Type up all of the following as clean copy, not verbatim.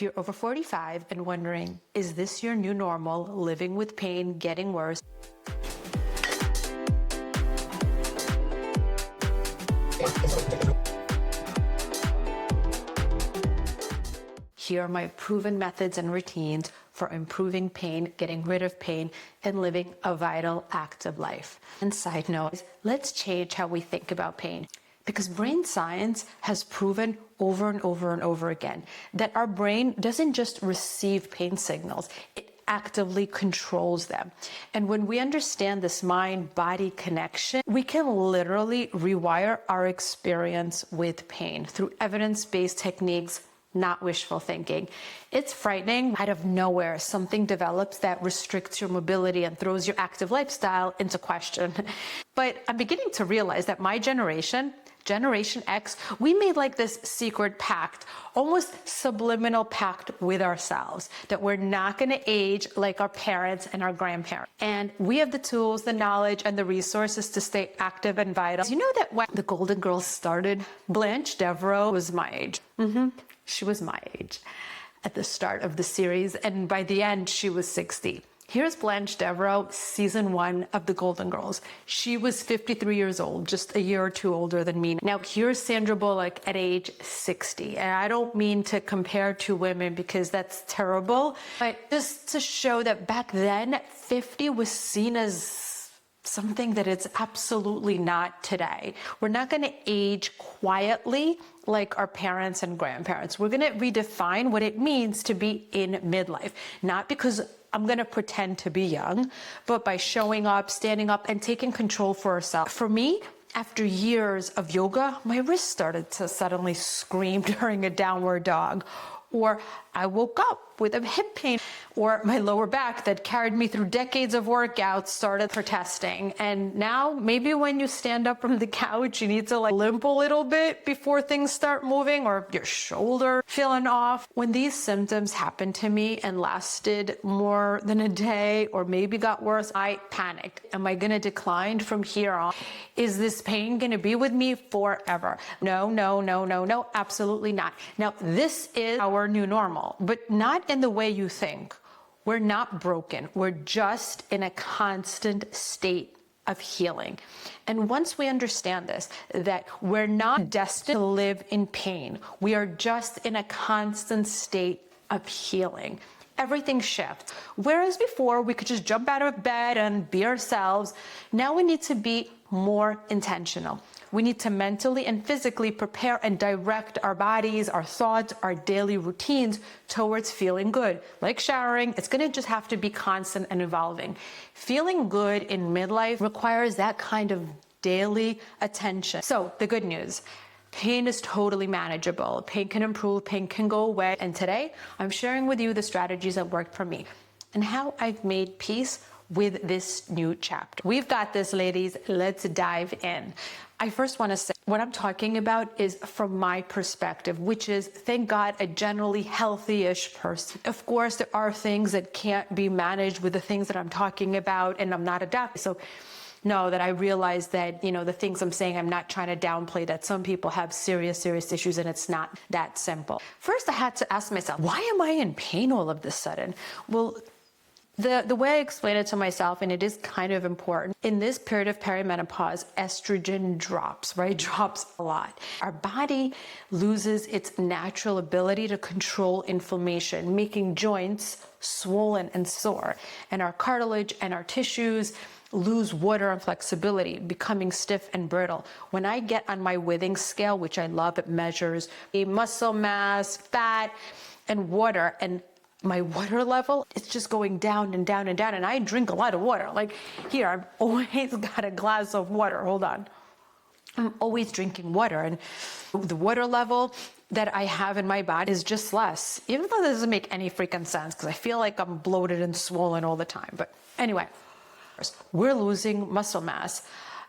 If you're over 45 and wondering, is this your new normal, living with pain, getting worse? Here are my proven methods and routines for improving pain, getting rid of pain, and living a vital, active life. And side note, let's change how we think about pain. Because brain science has proven over and over and over again that our brain doesn't just receive pain signals, it actively controls them. And when we understand this mind-body connection, we can literally rewire our experience with pain through evidence-based techniques, not wishful thinking. It's frightening. Out of nowhere, something develops that restricts your mobility and throws your active lifestyle into question. But I'm beginning to realize that my Generation X, we made like this secret pact, almost subliminal pact with ourselves, that we're not going to age like our parents and our grandparents. And we have the tools, the knowledge, and the resources to stay active and vital. You know that when the Golden Girls started, Blanche Devereaux was my age. She was my age at the start of the series, and by the end, she was 60. Here's Blanche Devereaux, season 1 of The Golden Girls. She was 53 years old, just a year or two older than me. Now here's Sandra Bullock at age 60. And I don't mean to compare two women because that's terrible, but just to show that back then, 50 was seen as something that it's absolutely not today. We're not going to age quietly like our parents and grandparents. We're going to redefine what it means to be in midlife, not because I'm going to pretend to be young, but by showing up, standing up, and taking control for ourselves. For me, after years of yoga, my wrist started to suddenly scream during a downward dog. Or I woke up with a hip pain, or my lower back that carried me through decades of workouts started protesting. And now maybe when you stand up from the couch, you need to limp a little bit before things start moving, or your shoulder feeling off. When these symptoms happened to me and lasted more than a day, or maybe got worse, I panicked. Am I going to decline from here on? Is this pain going to be with me forever? No, absolutely not. Now, this is our new normal, but not in the way you think. We're not broken. We're just in a constant state of healing. And once we understand this, that we're not destined to live in pain, we are just in a constant state of healing. Everything shifts. Whereas before we could just jump out of bed and be ourselves, now we need to be more intentional. We need to mentally and physically prepare and direct our bodies, our thoughts, our daily routines towards feeling good. Like showering, it's going to just have to be constant and evolving. Feeling good in midlife requires that kind of daily attention. So the good news, pain is totally manageable. Pain can improve, pain can go away. And today, I'm sharing with you the strategies that worked for me and how I've made peace with this new chapter. We've got this, ladies. Let's dive in. I first want to say what I'm talking about is from my perspective, which is, thank God, a generally healthy-ish person. Of course, there are things that can't be managed with the things that I'm talking about, and I'm not a doctor. So know that I realize that, the things I'm saying, I'm not trying to downplay that some people have serious issues and it's not that simple. First, I had to ask myself, why am I in pain all of a sudden? Well, the way I explain it to myself, and it is kind of important, in this period of perimenopause, estrogen drops, right? Drops a lot. Our body loses its natural ability to control inflammation, making joints swollen and sore. And our cartilage and our tissues lose water and flexibility, becoming stiff and brittle. When I get on my Withings scale, which I love, it measures a muscle mass, fat, and water, and my water level, it's just going down and down and down. And I drink a lot of water. Like here, I've always got a glass of water. Hold on. I'm always drinking water. And the water level that I have in my body is just less, even though this doesn't make any freaking sense because I feel like I'm bloated and swollen all the time. But anyway, we're losing muscle mass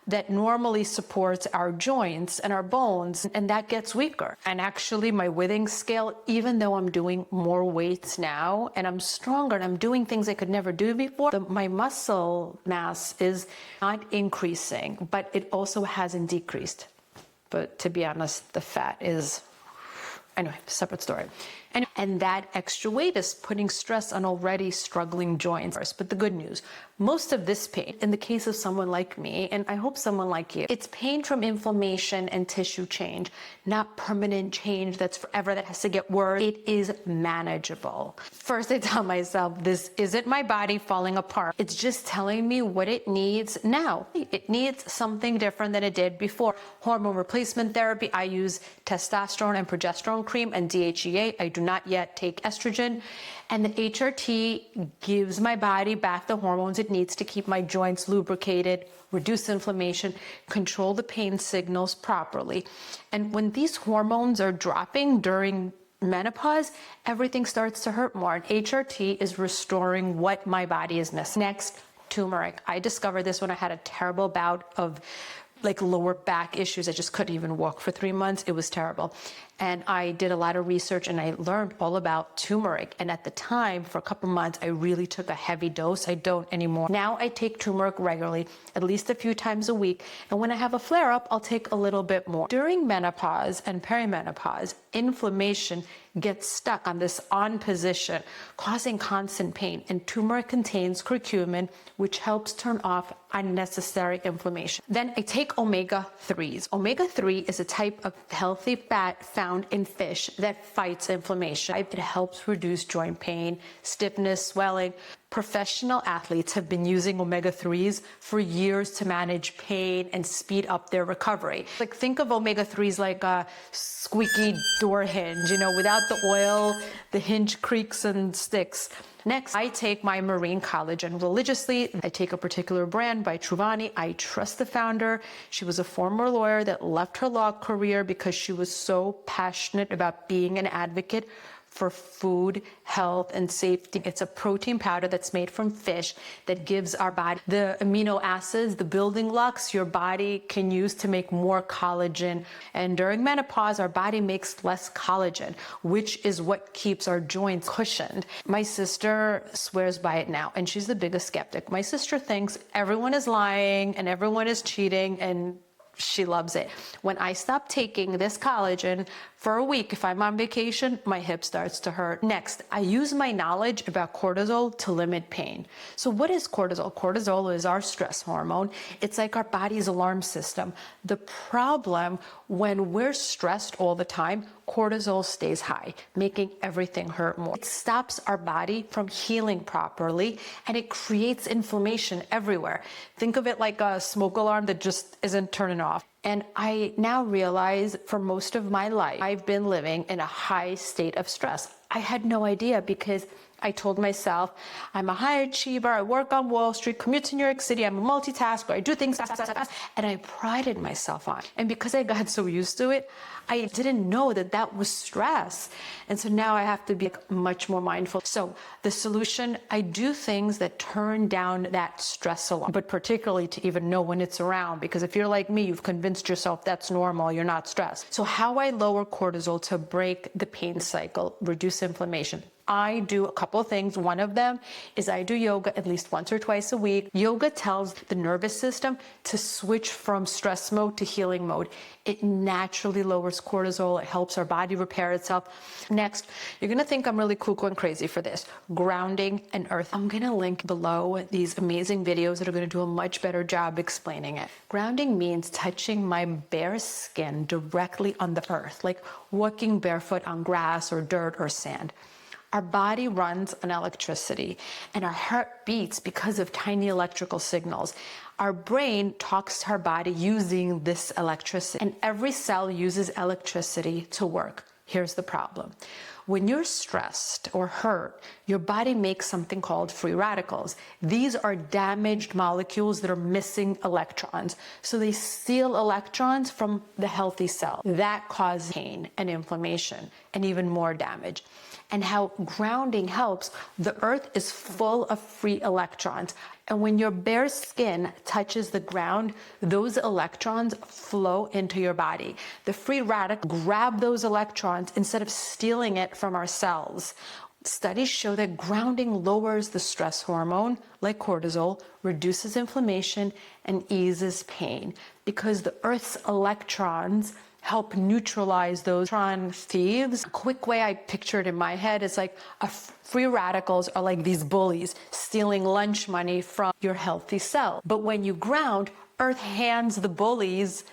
that normally supports our joints and our bones, and that gets weaker. And actually my Withings scale, even though I'm doing more weights now and I'm stronger and I'm doing things I could never do before, my muscle mass is not increasing, but it also hasn't decreased. But to be honest, the fat is, anyway, separate story. And that extra weight is putting stress on already struggling joints. But the good news, most of this pain, in the case of someone like me, and I hope someone like you, it's pain from inflammation and tissue change, not permanent change that's forever, that has to get worse. It is manageable. First, I tell myself, this isn't my body falling apart. It's just telling me what it needs now. It needs something different than it did before. Hormone replacement therapy, I use testosterone and progesterone cream and DHEA. I do not yet take estrogen. And the HRT gives my body back the hormones it needs to keep my joints lubricated, reduce inflammation, control the pain signals properly. And when these hormones are dropping during menopause, everything starts to hurt more. And HRT is restoring what my body is missing. Next, turmeric. I discovered this when I had a terrible bout of lower back issues. I just couldn't even walk for 3 months. It was terrible. And I did a lot of research and I learned all about turmeric. And at the time, for a couple months, I really took a heavy dose. I don't anymore. Now I take turmeric regularly, at least a few times a week. And when I have a flare-up, I'll take a little bit more. During menopause and perimenopause, inflammation gets stuck on this on position, causing constant pain. And turmeric contains curcumin, which helps turn off unnecessary inflammation. Then I take omega-3s. Omega-3 is a type of healthy fat found in fish that fights inflammation. It helps reduce joint pain, stiffness, swelling. Professional athletes have been using omega-3s for years to manage pain and speed up their recovery. Think of omega-3s like a squeaky door hinge, without the oil, the hinge creaks and sticks. Next, I take my marine collagen religiously. I take a particular brand by Truvani. I trust the founder. She was a former lawyer that left her law career because she was so passionate about being an advocate for food, health, and safety. It's a protein powder that's made from fish that gives our body the amino acids, the building blocks your body can use to make more collagen. And during menopause, our body makes less collagen, which is what keeps our joints cushioned. My sister swears by it now, and she's the biggest skeptic. My sister thinks everyone is lying and everyone is cheating, and she loves it. When I stop taking this collagen for a week, if I'm on vacation, my hip starts to hurt. Next, I use my knowledge about cortisol to limit pain. So what is cortisol? Cortisol is our stress hormone. It's like our body's alarm system. The problem, when we're stressed all the time, cortisol stays high, making everything hurt more. It stops our body from healing properly, and it creates inflammation everywhere. Think of it like a smoke alarm that just isn't turning off. And I now realize for most of my life, I've been living in a high state of stress. I had no idea because I told myself, I'm a high achiever, I work on Wall Street, commute to New York City, I'm a multitasker, I do things fast, and I prided myself on it. And because I got so used to it, I didn't know that that was stress. And so now I have to be much more mindful. So the solution, I do things that turn down that stress alarm, but particularly to even know when it's around, because if you're like me, you've convinced yourself that's normal, you're not stressed. So how I lower cortisol to break the pain cycle, reduce inflammation. I do a couple of things. One of them is I do yoga at least once or twice a week. Yoga tells the nervous system to switch from stress mode to healing mode. It naturally lowers cortisol. It helps our body repair itself. Next, you're going to think I'm really cuckoo and crazy for this. Grounding and earth. I'm going to link below these amazing videos that are going to do a much better job explaining it. Grounding means touching my bare skin directly on the earth, like walking barefoot on grass or dirt or sand. Our body runs on electricity, and our heart beats because of tiny electrical signals. Our brain talks to our body using this electricity, and every cell uses electricity to work. Here's the problem. When you're stressed or hurt, your body makes something called free radicals. These are damaged molecules that are missing electrons. So they steal electrons from the healthy cell. That causes pain and inflammation and even more damage. And how grounding helps, the earth is full of free electrons. And when your bare skin touches the ground, those electrons flow into your body. The free radicals grab those electrons instead of stealing it from our cells. Studies show that grounding lowers the stress hormone, like cortisol, reduces inflammation, and eases pain because the earth's electrons help neutralize those neutron thieves. A quick way I picture it in my head is like free radicals are like these bullies stealing lunch money from your healthy cell. But when you ground, Earth hands the bullies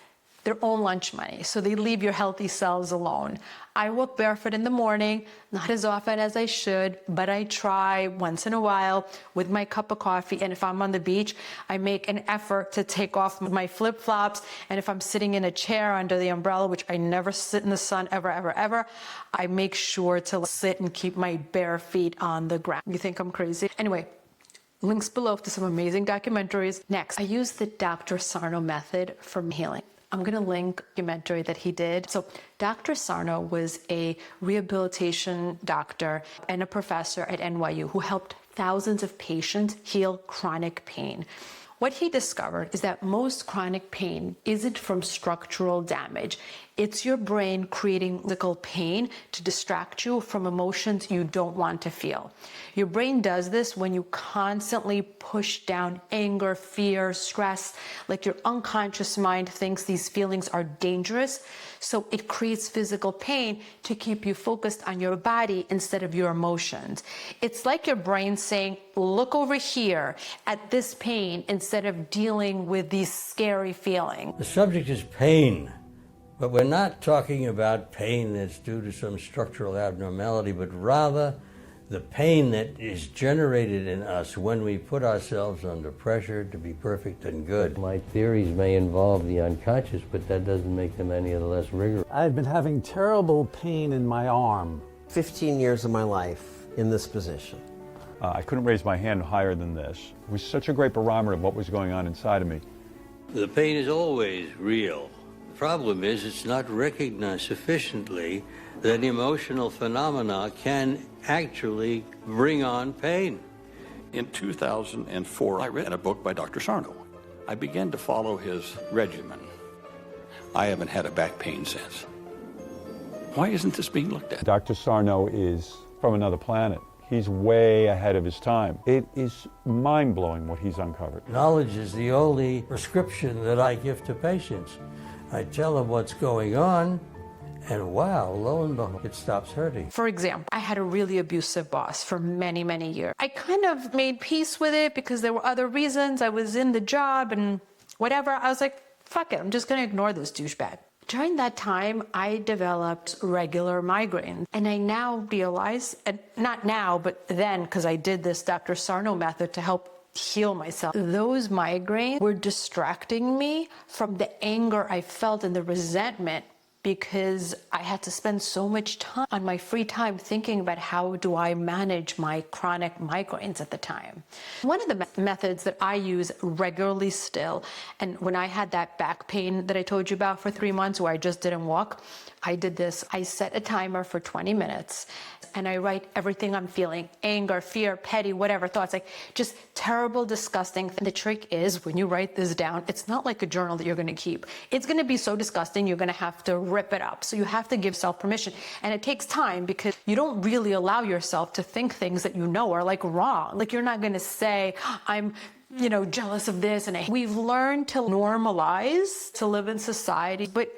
their own lunch money, so they leave your healthy cells alone. I walk barefoot in the morning, not as often as I should, but I try once in a while with my cup of coffee. And if I'm on the beach, I make an effort to take off my flip-flops. And if I'm sitting in a chair under the umbrella, which I never sit in the sun ever, I make sure to sit and keep my bare feet on the ground. You think I'm crazy? Anyway, links below to some amazing documentaries. Next, I use the Dr. Sarno method for healing. I'm going to link a documentary that he did. So Dr. Sarno was a rehabilitation doctor and a professor at NYU who helped thousands of patients heal chronic pain. What he discovered is that most chronic pain isn't from structural damage. It's your brain creating physical pain to distract you from emotions you don't want to feel. Your brain does this when you constantly push down anger, fear, stress, like your unconscious mind thinks these feelings are dangerous. So it creates physical pain to keep you focused on your body instead of your emotions. It's like your brain saying, look over here at this pain instead of dealing with these scary feelings. The subject is pain, but we're not talking about pain that's due to some structural abnormality, but rather the pain that is generated in us when we put ourselves under pressure to be perfect and good. My theories may involve the unconscious, but that doesn't make them any the less rigorous. I've been having terrible pain in my arm. 15 years of my life in this position. I couldn't raise my hand higher than this. It was such a great barometer of what was going on inside of me. The pain is always real. The problem is it's not recognized sufficiently that emotional phenomena can actually bring on pain. In 2004, I read a book by Dr. Sarno. I began to follow his regimen. I haven't had a back pain since. Why isn't this being looked at? Dr. Sarno is from another planet. He's way ahead of his time. It is mind-blowing what he's uncovered. Knowledge is the only prescription that I give to patients. I tell them what's going on, and wow, lo and behold, it stops hurting. For example, I had a really abusive boss for many, many years. I kind of made peace with it because there were other reasons. I was in the job and whatever. I was like, fuck it, I'm just going to ignore this douchebag. During that time, I developed regular migraines. And I now realize, and not now, but then, because I did this Dr. Sarno method to help heal myself, those migraines were distracting me from the anger I felt and the resentment, because I had to spend so much time on my free time thinking about how do I manage my chronic migraines at the time. One of the methods that I use regularly still, and when I had that back pain that I told you about for 3 months where I just didn't walk, I did this. I set a timer for 20 minutes and I write everything I'm feeling, anger, fear, petty, whatever thoughts, like just terrible, disgusting. The trick is when you write this down, it's not like a journal that you're going to keep. It's going to be so disgusting, you're going to have to rip it up. So you have to give self permission. And it takes time because you don't really allow yourself to think things that you know are like wrong. Like you're not going to say, I'm jealous of this. And we've learned to normalize to live in society, but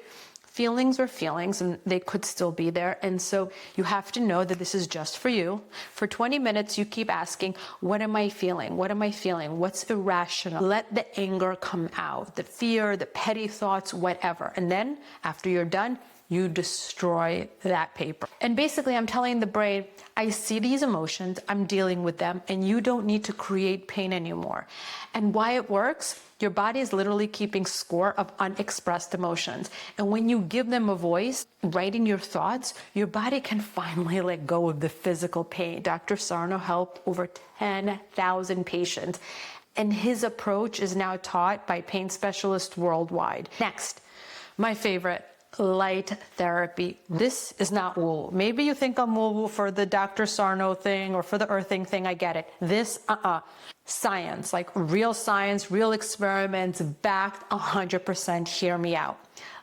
feelings are feelings and they could still be there. And so you have to know that this is just for you. For 20 minutes, you keep asking, what am I feeling? What am I feeling? What's irrational? Let the anger come out, the fear, the petty thoughts, whatever. And then after you're done, you destroy that paper. And basically I'm telling the brain, I see these emotions, I'm dealing with them, and you don't need to create pain anymore. And why it works? Your body is literally keeping score of unexpressed emotions. And when you give them a voice, writing your thoughts, your body can finally let go of the physical pain. Dr. Sarno helped over 10,000 patients. And his approach is now taught by pain specialists worldwide. Next, my favorite, light therapy. This is not woo. Maybe you think I'm woo for the Dr. Sarno thing or for the earthing thing. I get it. This, science, like real science, real experiments, backed 100%. Hear me out.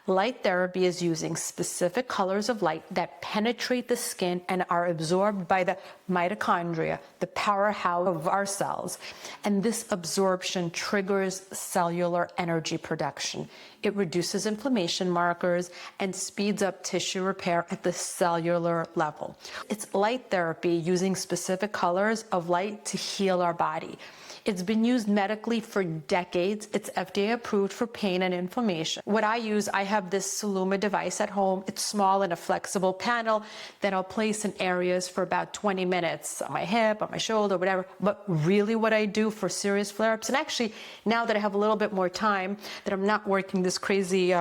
Light therapy is using specific colors of light that penetrate the skin and are absorbed by the mitochondria, the powerhouse of our cells. And this absorption triggers cellular energy production. It reduces inflammation markers and speeds up tissue repair at the cellular level. It's light therapy using specific colors of light to heal our body. It's been used medically for decades. It's FDA approved for pain and inflammation. What I use, I have this Saluma device at home. It's small and a flexible panel that I'll place in areas for about 20 minutes on my hip, on my shoulder, whatever. But really what I do for serious flare-ups, and actually now that I have a little bit more time, that I'm not working this crazy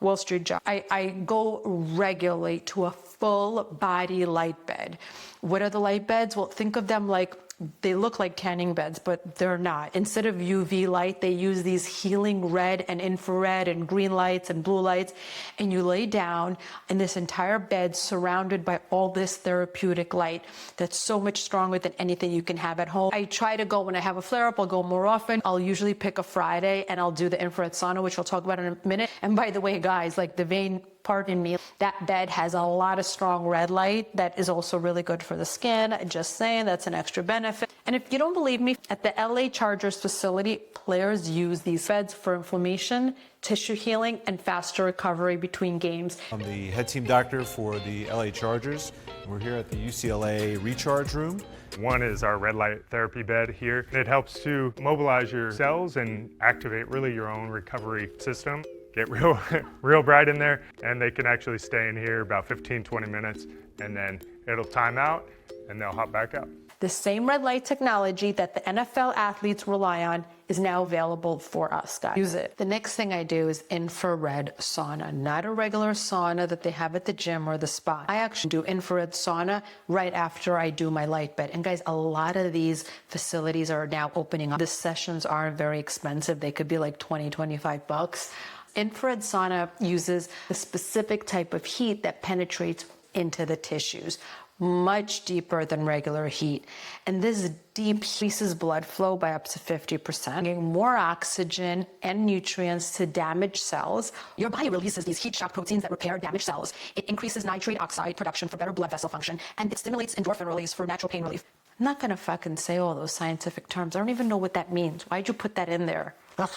Wall Street job, I go regularly to a full body light bed. What are the light beds? Well, think of them like they look like tanning beds, but they're not. Instead of UV light, they use these healing red and infrared and green lights and blue lights. And you lay down in this entire bed surrounded by all this therapeutic light that's so much stronger than anything you can have at home. I try to go when I have a flare-up, I'll go more often. I'll usually pick a Friday and I'll do the infrared sauna, which I'll talk about in a minute. And by the way, guys, like the vein part in me, that bed has a lot of strong red light that is also really good for the skin. Just saying, that's an extra benefit. And if you don't believe me, at the LA Chargers facility, players use these beds for inflammation, tissue healing, and faster recovery between games. I'm the head team doctor for the LA Chargers. We're here at the UCLA Recharge Room. One is our red light therapy bed here. It helps to mobilize your cells and activate really your own recovery system. Get real bright in there, and they can actually stay in here about 15-20 minutes, and then it'll time out and they'll hop back up. The same red light technology that the NFL athletes rely on is now available for us, guys. Use it. The next thing I do is infrared sauna, not a regular sauna that they have at the gym or the spa. I actually do infrared sauna right after I do my light bed. And guys, a lot of these facilities are now opening up. The sessions aren't very expensive. They could be like 20, 25 bucks. Infrared sauna uses a specific type of heat that penetrates into the tissues, much deeper than regular heat. And this deep increases blood flow by up to 50%, giving more oxygen and nutrients to damaged cells. Your body releases these heat shock proteins that repair damaged cells. It increases nitrate oxide production for better blood vessel function, and it stimulates endorphin release for natural pain relief. I'm not gonna fucking say all those scientific terms. I don't even know what that means. Why'd you put that in there? Ugh.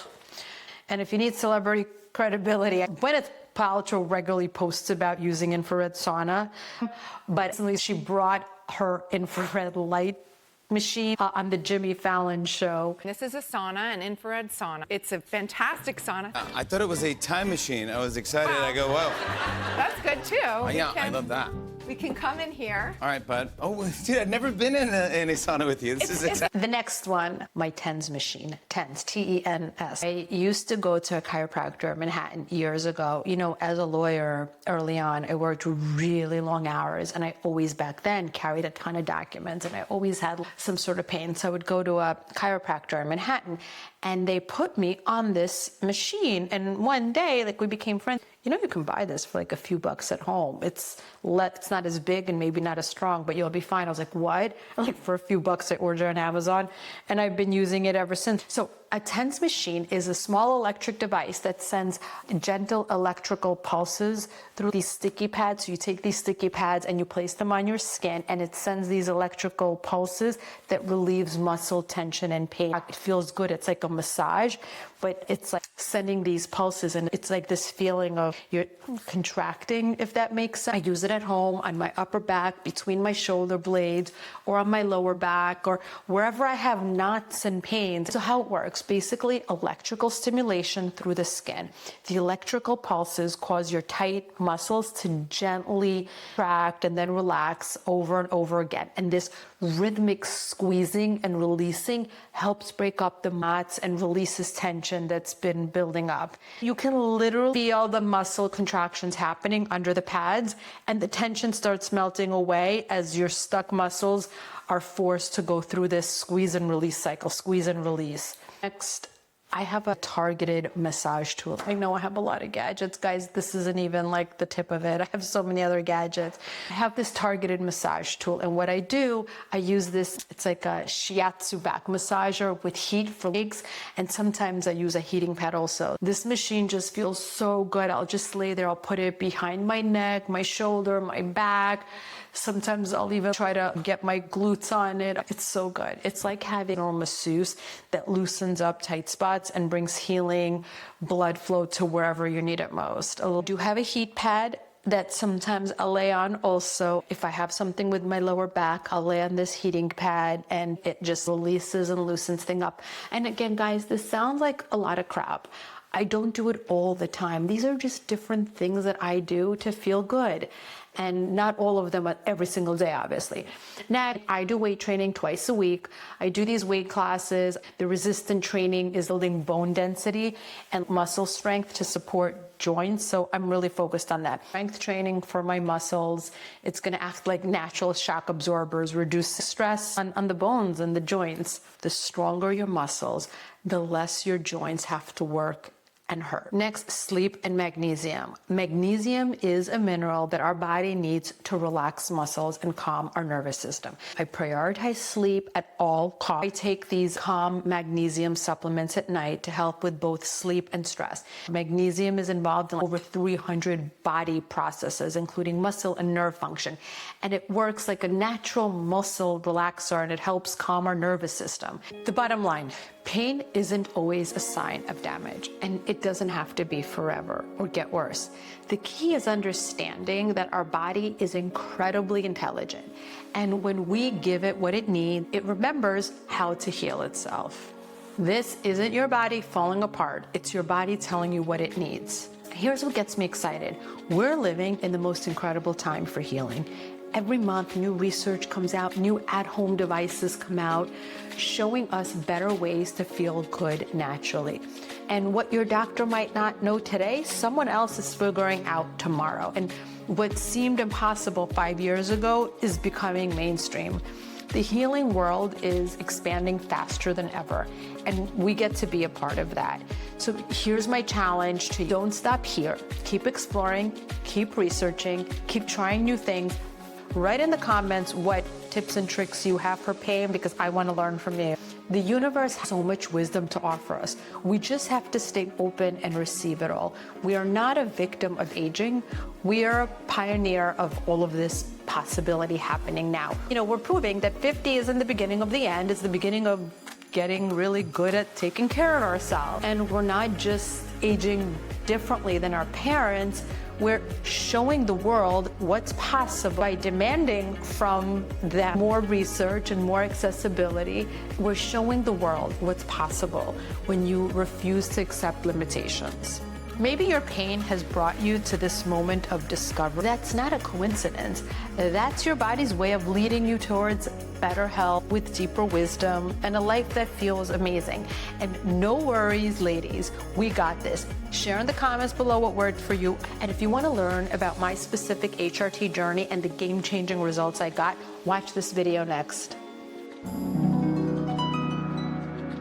And if you need celebrity credibility, Gwyneth Paltrow regularly posts about using infrared sauna, but recently she brought her infrared light machine on the Jimmy Fallon show. This is a sauna, an infrared sauna. It's a fantastic sauna. I thought it was a time machine. I was excited. I go, whoa. That's good too. Yeah, I love that. We can come in here. All right, bud. Oh, dude, I've never been in a sauna with you. This is exciting. The next one, my TENS machine. TENS, T-E-N-S. I used to go to a chiropractor in Manhattan years ago. You know, as a lawyer, early on, I worked really long hours, and I always, back then, carried a ton of documents, and I always had some sort of pain. So I would go to a chiropractor in Manhattan, and they put me on this machine. And one day, like, we became friends. You know, you can buy this for like a few bucks at home. It's not as big and maybe not as strong, but you'll be fine. I was like, what? Like, for a few bucks I ordered on Amazon, and I've been using it ever since. So a TENS machine is a small electric device that sends gentle electrical pulses through these sticky pads. So you take these sticky pads and you place them on your skin, and it sends these electrical pulses that relieves muscle tension and pain. It feels good. It's like a massage, but it's like sending these pulses, and it's like this feeling of you're contracting, if that makes sense. I use it at home on my upper back, between my shoulder blades, or on my lower back, or wherever I have knots and pains. So how it works, basically electrical stimulation through the skin. The electrical pulses cause your tight muscles to gently contract and then relax over and over again. And this rhythmic squeezing and releasing helps break up the knots and releases tension that's been building up. You can literally feel the muscle contractions happening under the pads, and the tension starts melting away as your stuck muscles are forced to go through this squeeze and release cycle, squeeze and release. Next I have a targeted massage tool. I know I have a lot of gadgets, guys. This isn't even like the tip of it. I have so many other gadgets. I have this targeted massage tool, and what I do, I use this, it's like a shiatsu back massager with heat for legs, and sometimes I use a heating pad also. This machine just feels so good. I'll just lay there, I'll put it behind my neck, my shoulder, my back. Sometimes I'll even try to get my glutes on it. It's so good. It's like having a masseuse that loosens up tight spots and brings healing, blood flow to wherever you need it most. I do have a heat pad that sometimes I'll lay on also. If I have something with my lower back, I'll lay on this heating pad and it just releases and loosens things up. And again, guys, this sounds like a lot of crap. I don't do it all the time. These are just different things that I do to feel good. And not all of them every single day, obviously. Now, I do weight training twice a week. I do these weight classes. The resistant training is building bone density and muscle strength to support joints. So I'm really focused on that. Strength training for my muscles. It's going to act like natural shock absorbers, reduce stress on the bones and the joints. The stronger your muscles, the less your joints have to work and hurt. Next, sleep and magnesium. Magnesium is a mineral that our body needs to relax muscles and calm our nervous system. I prioritize sleep at all costs. I take these calm magnesium supplements at night to help with both sleep and stress. Magnesium is involved in over 300 body processes, including muscle and nerve function. And it works like a natural muscle relaxer, and it helps calm our nervous system. The bottom line, pain isn't always a sign of damage, and it doesn't have to be forever or get worse. The key is understanding that our body is incredibly intelligent, and when we give it what it needs, it remembers how to heal itself. This isn't your body falling apart, it's your body telling you what it needs. Here's what gets me excited. We're living in the most incredible time for healing. Every month, new research comes out, new at-home devices come out, showing us better ways to feel good naturally. And what your doctor might not know today, someone else is figuring out tomorrow. And what seemed impossible 5 years ago is becoming mainstream. The healing world is expanding faster than ever, and we get to be a part of that. So here's my challenge to you. Don't stop here. Keep exploring, keep researching, keep trying new things. Write in the comments what tips and tricks you have for pain, because I want to learn from you. The universe has so much wisdom to offer us. We just have to stay open and receive it all. We are not a victim of aging. We are a pioneer of all of this possibility happening now. You know, we're proving that 50 isn't the beginning of the end. It's the beginning of getting really good at taking care of ourselves. And we're not just aging differently than our parents. We're showing the world what's possible by demanding from them more research and more accessibility. We're showing the world what's possible when you refuse to accept limitations. Maybe your pain has brought you to this moment of discovery. That's not a coincidence. That's your body's way of leading you towards better health with deeper wisdom and a life that feels amazing. And no worries, ladies, we got this. Share in the comments below what worked for you. And if you want to learn about my specific HRT journey and the game-changing results I got, watch this video next.